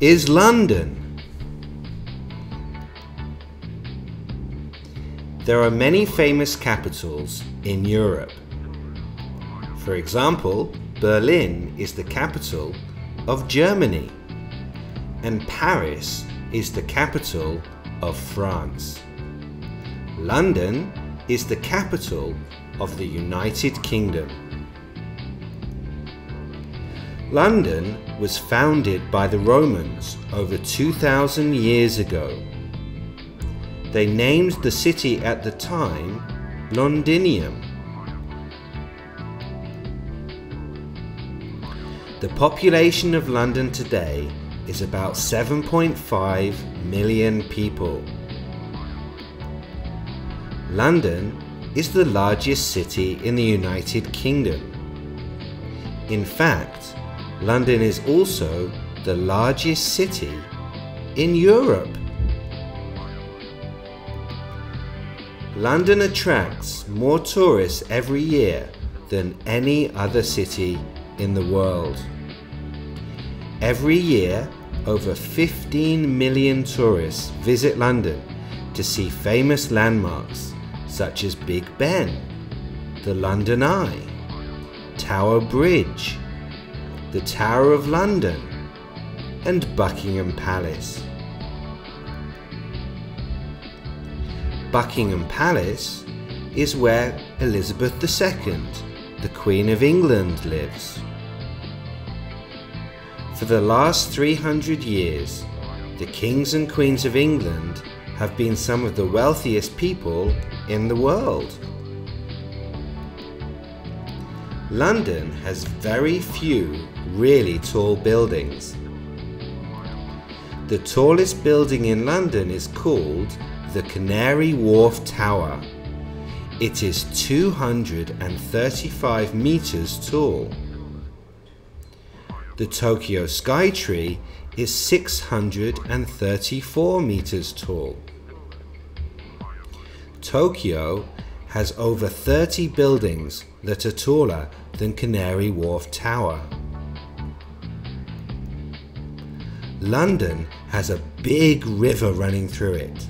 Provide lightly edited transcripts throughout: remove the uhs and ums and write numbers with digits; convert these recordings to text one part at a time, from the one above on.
is London? There are many famous capitals in Europe. For example, Berlin is the capital of Germany, and Paris is the capital of France. London is the capital of the United Kingdom. London was founded by the Romans over 2,000 years ago. They named the city at the time Londinium. The population of London today is about 7.5 million people. London is the largest city in the United Kingdom. In fact, London is also the largest city in Europe. London attracts more tourists every year than any other city in the world. Every year, over 15 million tourists visit London to see famous landmarks such as Big Ben, the London Eye, Tower Bridge, the Tower of London, and Buckingham Palace. Buckingham Palace is where Elizabeth II, the Queen of England, lives. For the last 300 years, the kings and queens of England have been some of the wealthiest people in the world. London has very few really tall buildings. The tallest building in London is called the Canary Wharf Tower. It is 235 meters tall. The Tokyo Skytree is 634 meters tall. Tokyo has over 30 buildings that are taller than Canary Wharf Tower. London has a big river running through it.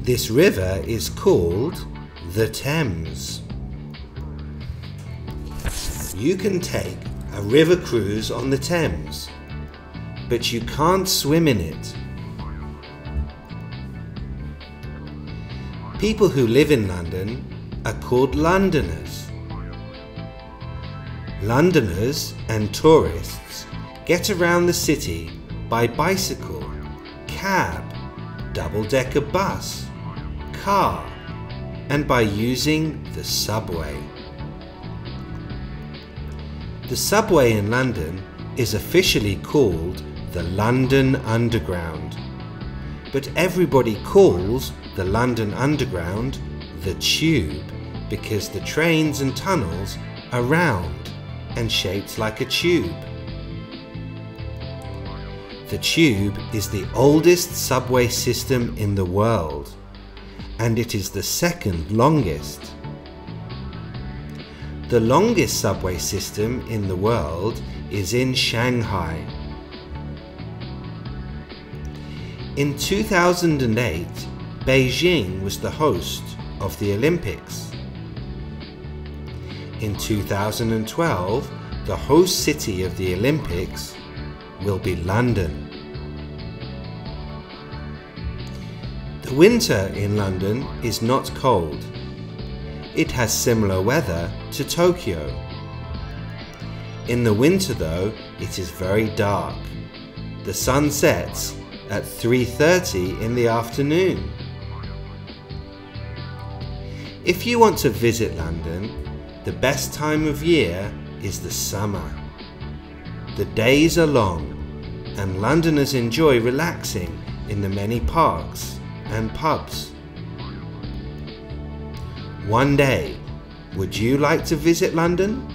This river is called the Thames. You can take a river cruise on the Thames, but you can't swim in it. People who live in London are called Londoners. Londoners and tourists get around the city by bicycle, cab, double-decker bus, car, and by using the subway. The subway in London is officially called the London Underground, but everybody calls the London Underground the Tube because the trains and tunnels are round and shaped like a tube. The Tube is the oldest subway system in the world, and it is the second longest. The longest subway system in the world is in Shanghai. In 2008, Beijing was the host of the Olympics. In 2012, the host city of the Olympics will be London. The winter in London is not cold. It has similar weather to Tokyo. In the winter though, it is very dark. The sun sets at 3:30 in the afternoon. If you want to visit London, the best time of year is the summer. The days are long and Londoners enjoy relaxing in the many parks and pubs. One day, would you like to visit London?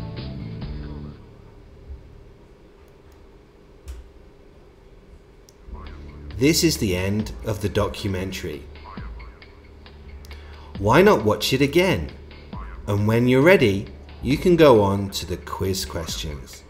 This is the end of the documentary. Why not watch it again? And when you're ready, you can go on to the quiz questions.